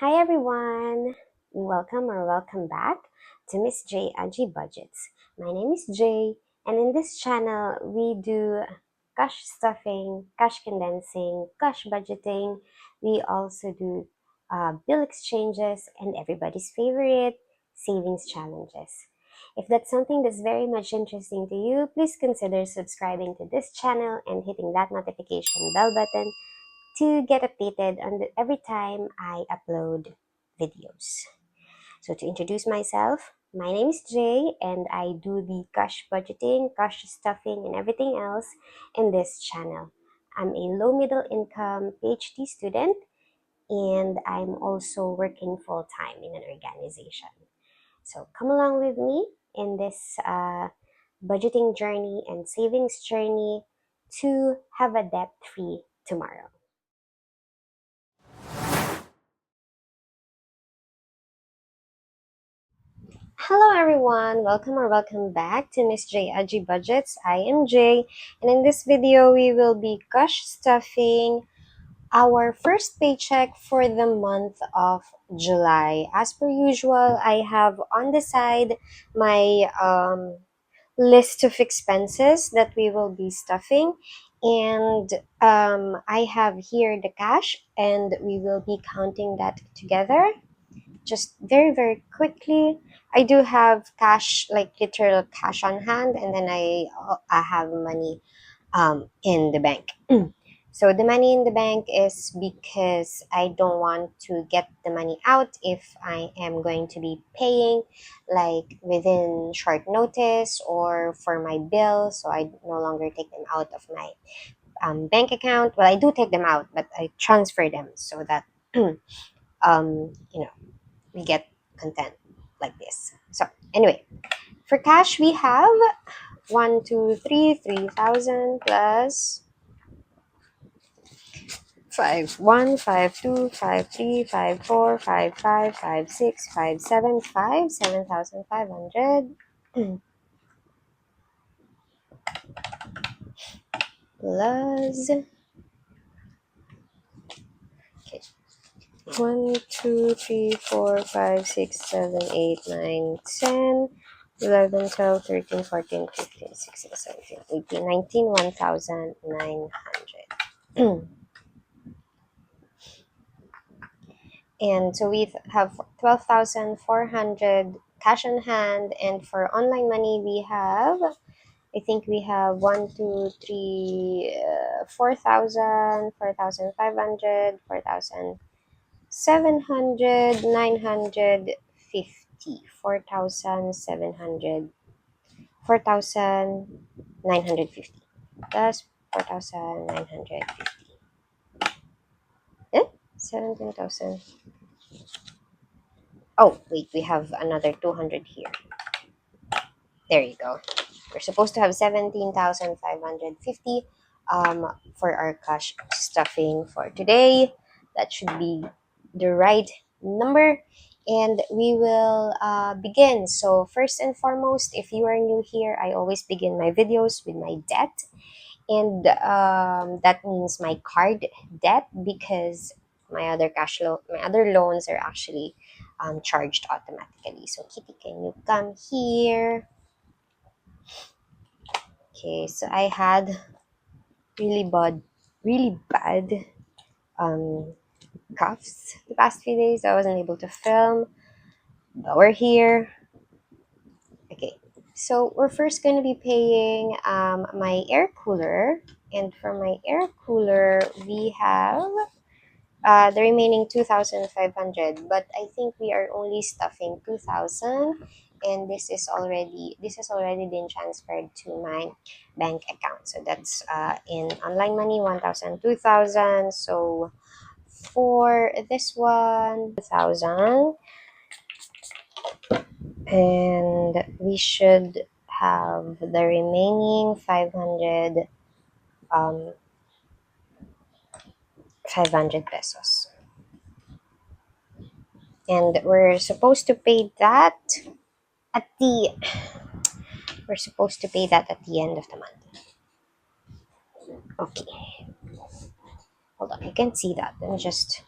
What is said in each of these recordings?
Hi everyone! Welcome back to MsJAgieBudgets. My name is Jay, and in this channel we do cash stuffing, cash condensing, cash budgeting. We also do bill exchanges and everybody's favorite, savings challenges. If that's something that's very much interesting to you, please consider subscribing to this channel and hitting that notification bell button to get updated on every time I upload videos. So to introduce myself, my name is Jay and I do the cash budgeting, cash stuffing, and everything else in this channel. I'm a low middle income PhD student and I'm also working full time in an organization. So come along with me in this budgeting journey and savings journey to have a debt free tomorrow. Hello everyone, welcome back to MsJAgieBudgets. I am Jay, and in this video we will be cash stuffing our first paycheck for the month of July. As per usual, I have on the side my list of expenses that we will be stuffing, and I have here the cash, and we will be counting that together just very quickly. I do have cash, like literal cash on hand, and then I have money in the bank. So the money in the bank is because I don't want to get the money out if I am going to be paying like within short notice or for my bills, so I no longer take them out of my bank account. Well, I do take them out, but I transfer them so that you know, we get content like this. So anyway, for cash we have 3,000 plus 5,152 53 54 55 56 57 7,500 plus okay 1 2 3 4 5 6 7 8 9 10 11 12 13 14 15 16 17 18 19 1,900. And so we have 12,400 cash on hand, and for online money we have, I think we have 1 2 3 4,000, 4,500, 4,700, 950, 4,700, 4,950 plus 4,950. Eh? 17,000. Oh, wait, we have another 200 here. There you go. We're supposed to have 17,550 for our cash stuffing for today. That should be the right number. And we will begin. So first and foremost, if you are new here, I always begin my videos with my debt. And that means my card debt, because my other my other loans are actually charged automatically. So Kitty, can you come here? Okay, so I had really bad um, coughs the past few days. I wasn't able to film, but we're here. Okay, so we're first going to be paying my air cooler, and for my air cooler we have the remaining 2,500, but I think we are only stuffing 2,000, and this has already been transferred to my bank account. So that's in online money 1,000, 2,000. So for this one 2,000, and we should have the remaining 500 500 pesos, and we're supposed to pay that at the we're supposed to pay that at the end of the month. Okay, hold on, I can see that. Let me just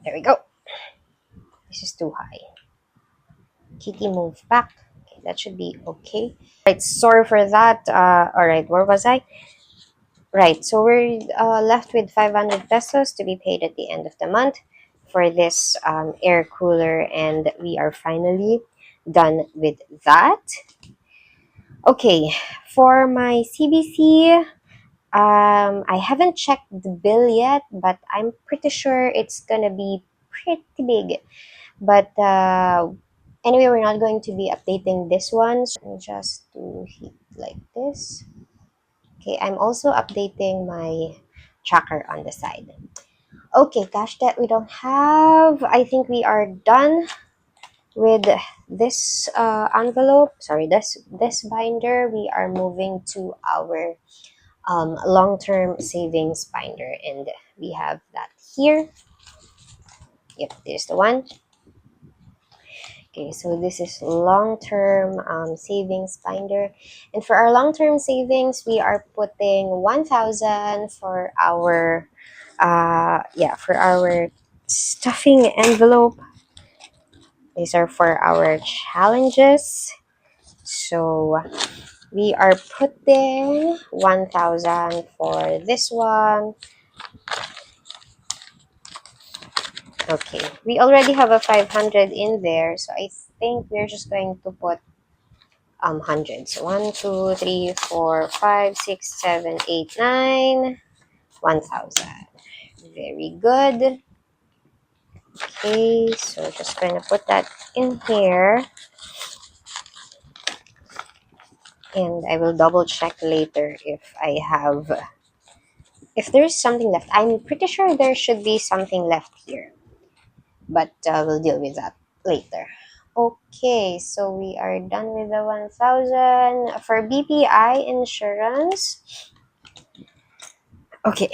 There we go. This is too high. Kitty, move back. Okay, that should be okay. Right, sorry for that. All right, where was I? Right, so we're left with 500 pesos to be paid at the end of the month for this air cooler, and we are finally done with that. Okay, for my CBC, I haven't checked the bill yet, but I'm pretty sure it's gonna be pretty big. But anyway, we're not going to be updating this one. So just to hit like this. Okay, I'm also updating my tracker on the side. Okay, cash that we don't have. I think we are done with this envelope. Sorry, this binder. We are moving to our long-term savings binder, and we have that here. Yep, there's the one. Okay, so this is long-term savings binder, and for our long-term savings, we are putting 1,000 for our for our stuffing envelope. These are for our challenges. So we are putting 1,000 for this one. Okay, we already have a 500 in there, so I think we're just going to put hundreds. 1, 2, 3, 4, 5, 6, 7, 8, 9, 1,000. Very good. Okay, so just gonna put that in here, and I will double check later if there's something left. I'm pretty sure there should be something left here, but we'll deal with that later. Okay, so we are done with the 1,000 for BPI insurance. Okay,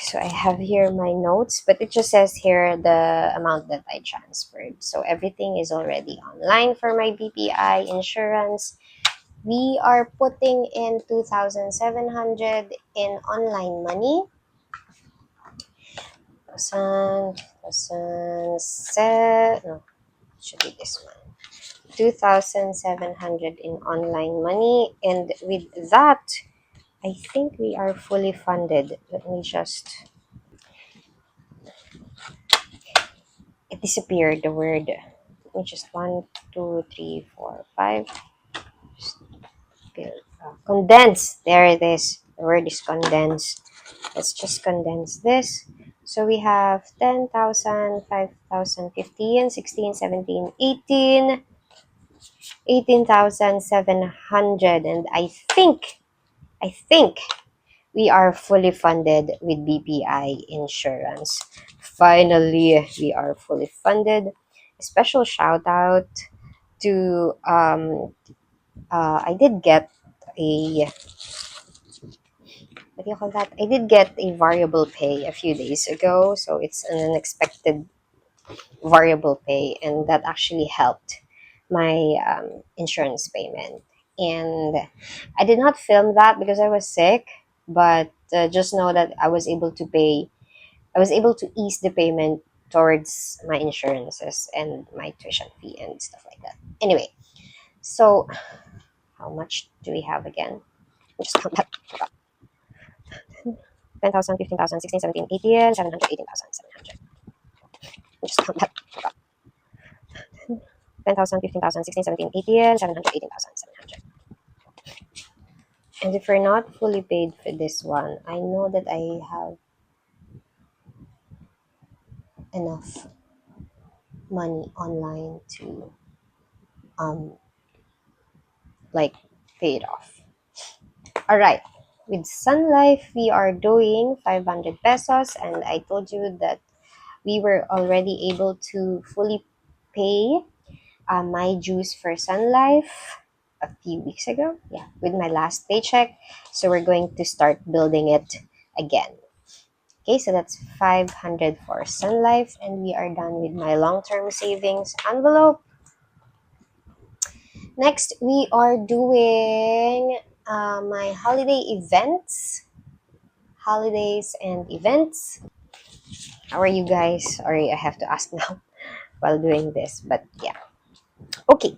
so I have here my notes, but it just says here the amount that I transferred. So everything is already online for my BPI insurance. We are putting in 2,700 in online money. 2,007, no, should be this one. 2,700 in online money, and with that, I think we are fully funded. Let me just. It disappeared, the word. Let me just 1, 2, 3, 4, 5. Condense. There it is. The word is condense. Let's just condense this. So we have 10,000, 5,000, 15, 16, 17, 18, 18,700, and I think we are fully funded with BPI insurance. Finally, we are fully funded. A special shout out to I did get a what do you call that? I did get a variable pay a few days ago, so it's an unexpected variable pay, and that actually helped my insurance payment. And I did not film that because I was sick, but just know that I was able to pay. I was able to ease the payment towards my insurances and my tuition fee and stuff like that. Anyway, so how much do we have again? Just count that. 10,000, 15,000, 16, 17, 18, 700, 18,000, 700. Just count that. 10,000, 15,000, 16, 17, 18, 700, 18,000, 700. And if we're not fully paid for this one, I know that I have enough money online to like pay it off. All right. With Sun Life, we are doing 500 pesos, and I told you that we were already able to fully pay my dues for Sun Life a few weeks ago. Yeah, with my last paycheck. So we're going to start building it again. Okay, so that's 500 for Sun Life, and we are done with my long-term savings envelope. Next, we are doing my holidays and events. How are you guys? Sorry, I have to ask now while doing this, but yeah. Okay.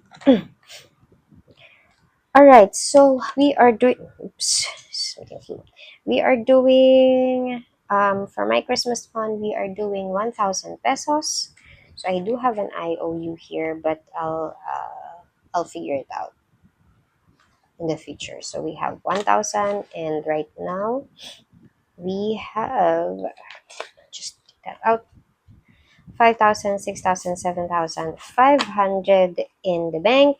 All right. So we are doing. Oops. Something flew. We are doing. For my Christmas fund, we are doing 1,000 pesos. So I do have an IOU here, but I'll figure it out in the future. So we have 1,000, and right now we have just take that out. 5,000, 6,000, 7,500 in the bank,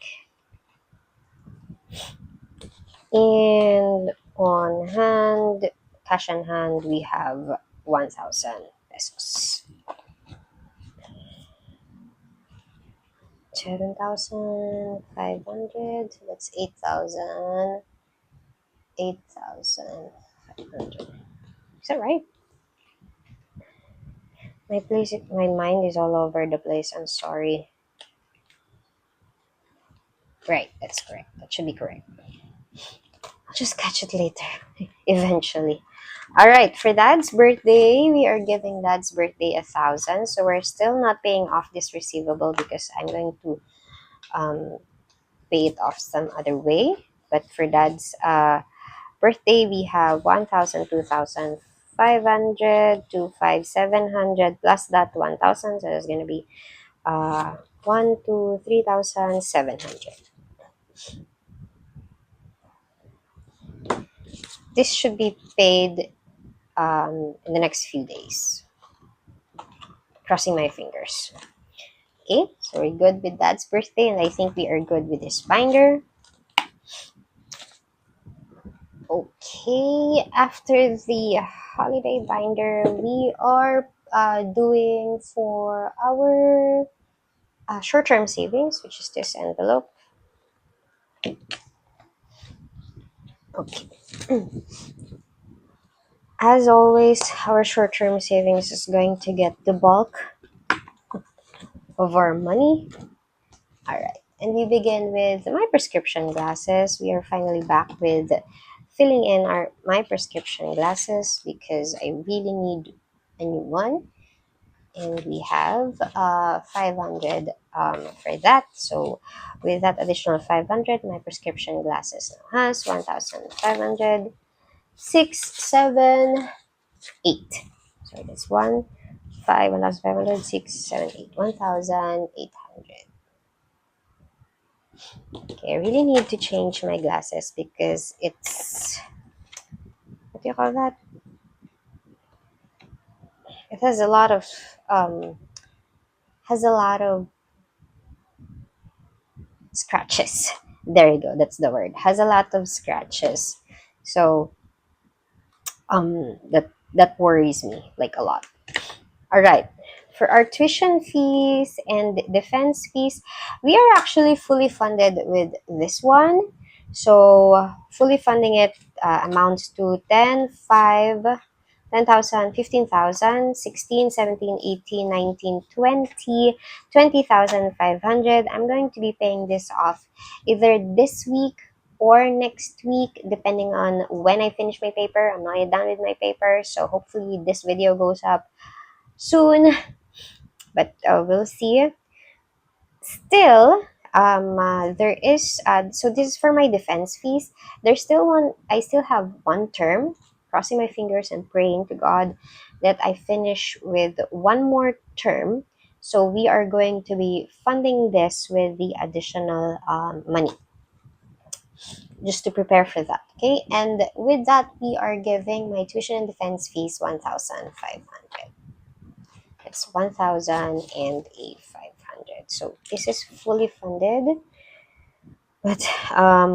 and on hand, cash on hand, we have 1,000 pesos. 7,500, so that's 8,000, 8,500. Is that right? My mind is all over the place. I'm sorry. Right, that's correct. That should be correct. I'll just catch it later, eventually. All right, for Dad's birthday, we are giving Dad's birthday 1,000. So we're still not paying off this receivable because I'm going to um, pay it off some other way. But for Dad's birthday, we have 1,000, 2,500, 2,500, 700 plus that 1,000. So that's going to be 1, 2, 3,700. This should be paid in the next few days. Crossing my fingers. Okay, so we're good with Dad's birthday, and I think we are good with this binder. Okay, after the holiday binder, we are doing for our short-term savings, which is this envelope. Okay. As always, our short-term savings is going to get the bulk of our money. All right, and we begin with my prescription glasses. We are finally back with filling in my prescription glasses because I really need a new one, and we have 500 for that. So with that additional 500, my prescription glasses now has 1,500, 6, 7, 8. So that's 1, 5, 1,500, 6, 7, 8, 1,800. Okay, I really need to change my glasses because it's, what do you call that? It um has a lot of scratches. There you go, that's the word. Has a lot of scratches. So that worries me like a lot. All right. For our tuition fees and defense fees, we are actually fully funded with this one. So fully funding it amounts to 10, 5, 10,000, 15,000, 16, 17, 18, 19, 20, 20,500. I'm going to be paying this off either this week or next week, depending on when I finish my paper. I'm not yet done with my paper, so hopefully this video goes up soon, but we'll see. Still, there is so this is for my defense fees. There's still one. I still have one term. Crossing my fingers and praying to God that I finish with one more term. So we are going to be funding this with the additional money just to prepare for that. Okay, and with that, we are giving my tuition and defense fees 1,500. It's 1,500. So this is fully funded, but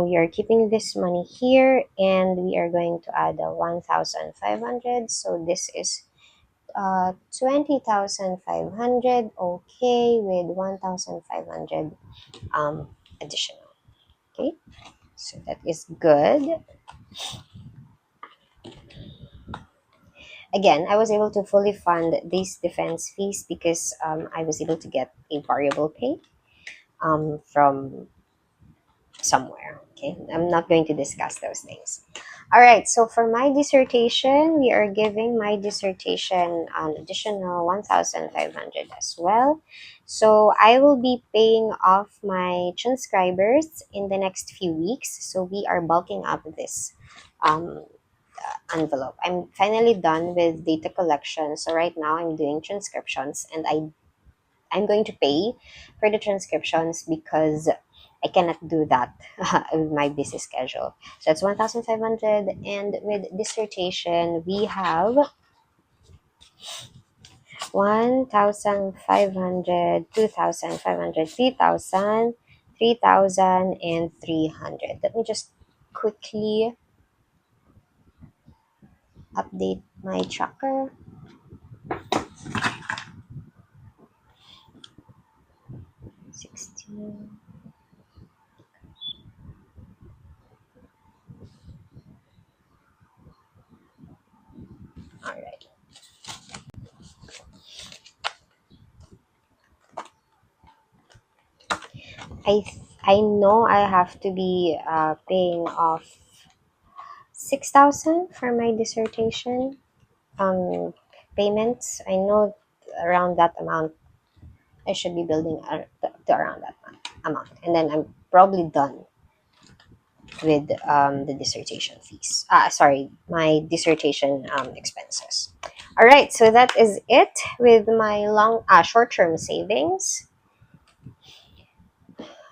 we are keeping this money here, and we are going to add a 1,500. So this is 20,500. Okay, with 1,500 additional. Okay, so that is good. Again, I was able to fully fund these defense fees because I was able to get a variable pay from somewhere. Okay, I'm not going to discuss those things. All right, so for my dissertation, we are giving my dissertation an additional 1,500 as well. So I will be paying off my transcribers in the next few weeks. So we are bulking up this um, envelope. I'm finally done with data collection. So right now I'm doing transcriptions, and I'm going to pay for the transcriptions because I cannot do that with my busy schedule. So that's 1,500. And with dissertation, we have 1,500, 2,500, 3,000, 3,000, and 300. Let me just quickly update my tracker. 16. All right. I know I have to be paying off 6,000 for my dissertation payments. I know around that amount I should be building to around that amount, and then I'm probably done with the dissertation fees. Sorry, my dissertation expenses. All right, so that is it with my short-term savings.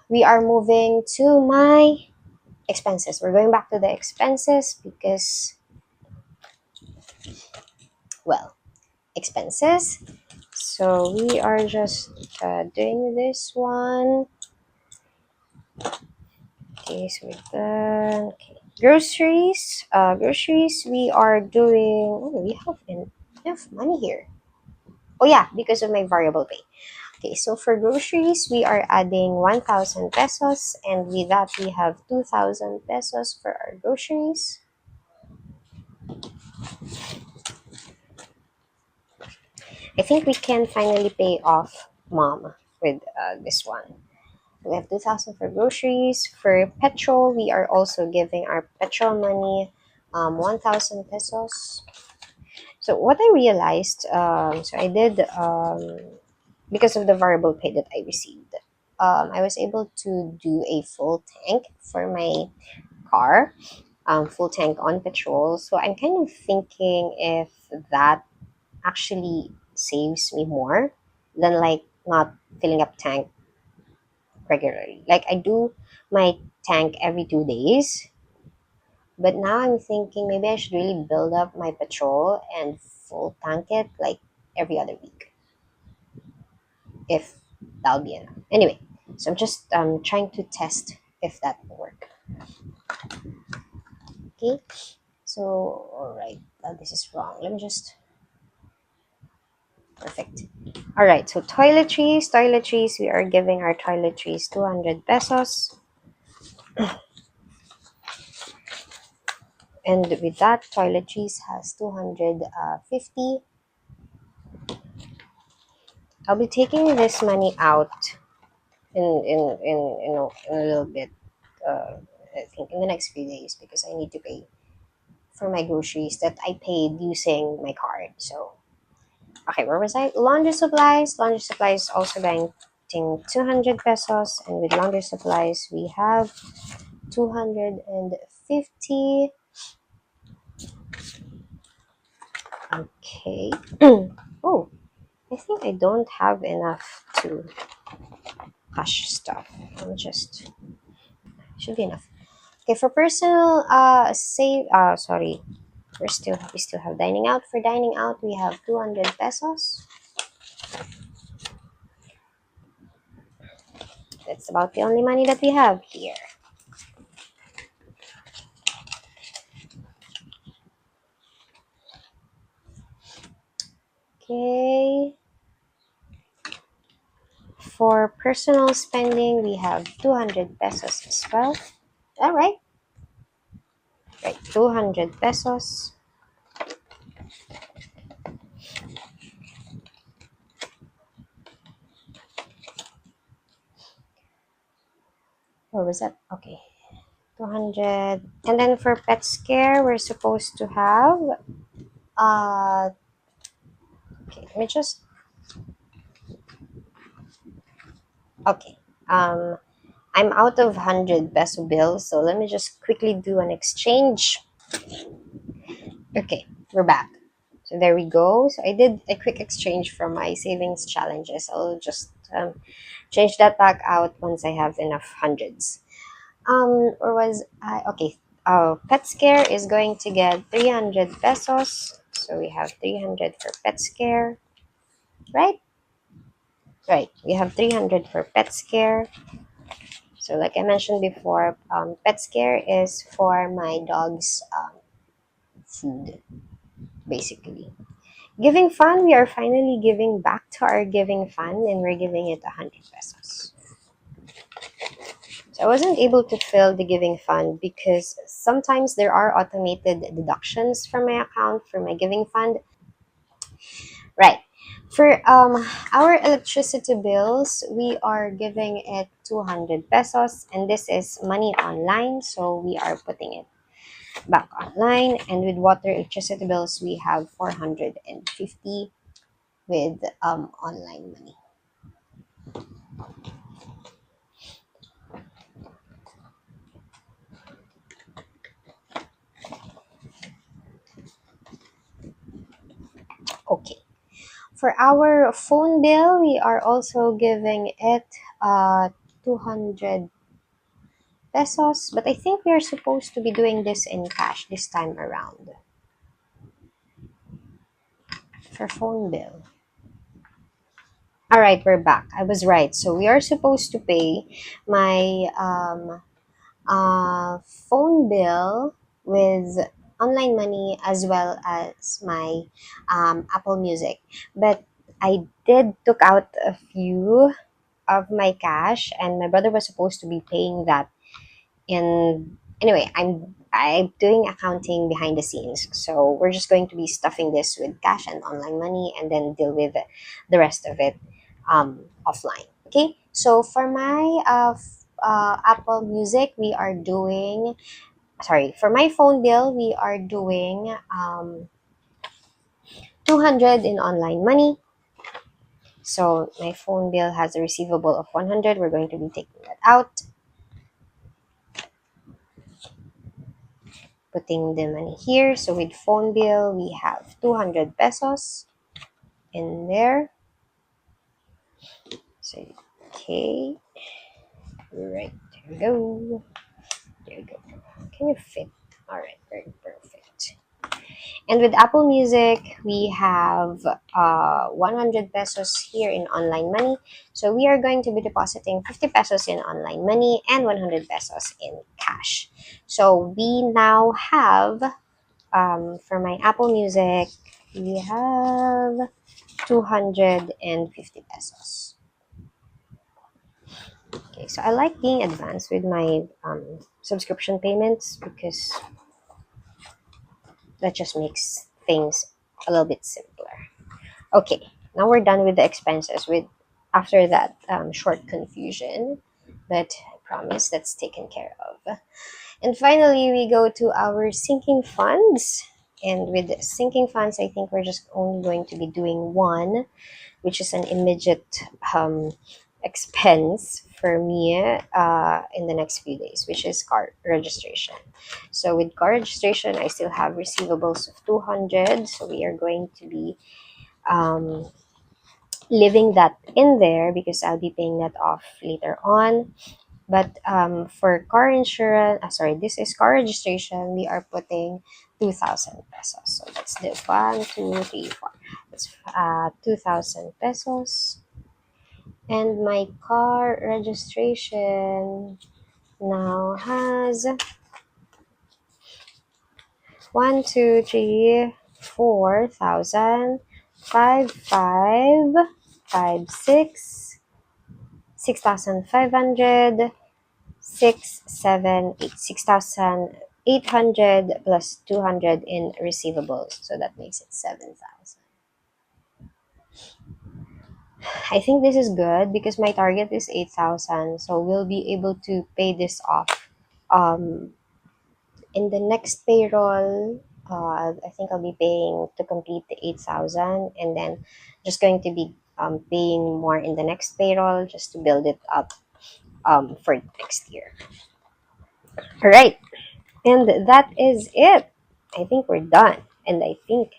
We are moving to my expenses. We're going back to the expenses because, well, expenses. So we are just doing this one. Okay, so we're done. Okay. Groceries. Groceries, we are doing. Oh, we have enough money here. Oh, yeah, because of my variable pay. Okay, so for groceries, we are adding 1,000 pesos, and with that, we have 2,000 pesos for our groceries. I think we can finally pay off mom with this one. We have 2,000 for groceries. For petrol, we are also giving our petrol money 1,000 pesos. So what I realized, so I did, because of the variable pay that I received, I was able to do a full tank for my car, full tank on petrol. So I'm kind of thinking if that actually saves me more than like not filling up tank regularly. Like I do my tank every 2 days, but now I'm thinking maybe I should really build up my petrol and full tank it like every other week, if that'll be enough. Anyway, so I'm just trying to test if that will work. Okay, so all right, this is wrong. Let me just perfect. All right, so toiletries. We are giving our toiletries 200 pesos. And with that, toiletries has 250. I'll be taking this money out in a little bit. I think in the next few days because I need to pay for my groceries that I paid using my card. So okay, where was I? Laundry supplies. Laundry supplies also going 200 pesos, and with laundry supplies we have 250. Okay. Oh, I think I don't have enough to cash stuff. I'm just should be enough. Okay, for personal save sorry. We still have dining out. For dining out we have 200 pesos. That's about the only money that we have here. Okay. For personal spending we have 200 pesos as well. All right. Right, 200 pesos. Where was that? Okay. 200. And then for pet scare, we're supposed to have, okay, let me just, okay. I'm out of 100 peso bills, so let me just quickly do an exchange. Okay, we're back. So there we go. So I did a quick exchange from my savings challenges. I'll just change that back out once I have enough hundreds. Or was I okay? Pet scare is going to get 300 pesos. So we have 300 for pet scare, right? Right. We have 300 for pet scare. So like I mentioned before, pet scare is for my dog's food, basically. Giving fund, we are finally giving back to our giving fund and we're giving it 100 pesos. So I wasn't able to fill the giving fund because sometimes there are automated deductions from my account for my giving fund. Right. For our electricity bills, we are giving it 200 pesos and this is money online, so we are putting it back online. And with water electricity bills, we have 450 with online money. Okay. For our phone bill, we are also giving it 200 pesos, but I think we are supposed to be doing this in cash this time around for phone bill. All right, we're back. I was right. So we are supposed to pay my phone bill with online money as well as my Apple Music. But I did took out a few of my cash, and my brother was supposed to be paying that. And anyway, I'm doing accounting behind the scenes, so we're just going to be stuffing this with cash and online money, and then deal with the rest of it offline. Okay, so for my Apple Music, we are doing. Sorry, for my phone bill, we are doing 200 in online money. So my phone bill has a receivable of 100. We're going to be taking that out, putting the money here. So with phone bill, we have 200 pesos in there. So, okay. Right. There we go. There we go. Can you fit? All right. Very perfect. And with Apple Music, we have 100 pesos here in online money. So we are going to be depositing 50 pesos in online money and 100 pesos in cash. So we now have, for my Apple Music, we have 250 pesos. Okay, so I like being advanced with my subscription payments because that just makes things a little bit simpler. Okay, now we're done with the expenses. With after that short confusion, but I promise that's taken care of. And finally, we go to our sinking funds. And with sinking funds, I think we're just only going to be doing one, which is an immediate expense for me in the next few days, which is car registration. So with car registration, I still have receivables of 200. So we are going to be um, leaving that in there because I'll be paying that off later on. But for car insurance, sorry, this is car registration. We are putting 2,000 pesos. So let's do 1, 2, 3, 4. That's 2,000 pesos. And my car registration now has 1, 2, 3, 4,000, 5, 6,500, 6,800 plus 200 in receivables. So that makes it 7,000. I think this is good because my target is 8,000. So we'll be able to pay this off In the next payroll, I think I'll be paying to complete the 8,000, and then just going to be paying more in the next payroll just to build it up for next year. All right, and that is it. I think we're done, and I think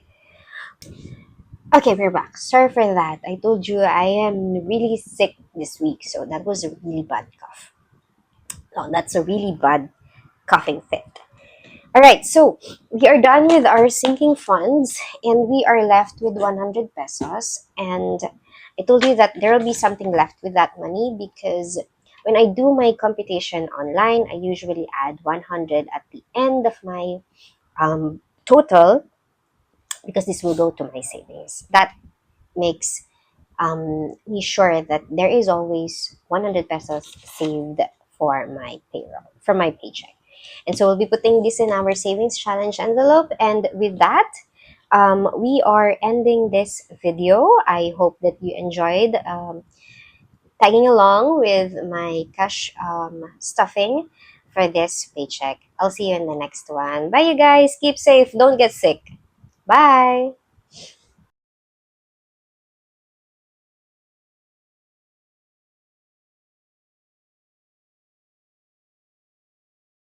okay, we're back. Sorry for that. I told you I am really sick this week, so that was a really bad cough. No, that's a really bad coughing fit. All right, so we are done with our sinking funds and we are left with 100 pesos. And I told you that there will be something left with that money because when I do my computation online, I usually add 100 at the end of my total because this will go to my savings. That makes be sure that there is always 100 pesos saved for my payroll, for my paycheck. And so we'll be putting this in our savings challenge envelope. And with that, we are ending this video. I hope that you enjoyed tagging along with my cash stuffing for this paycheck. I'll see you in the next one. Bye, you guys. Keep safe. Don't get sick. Bye.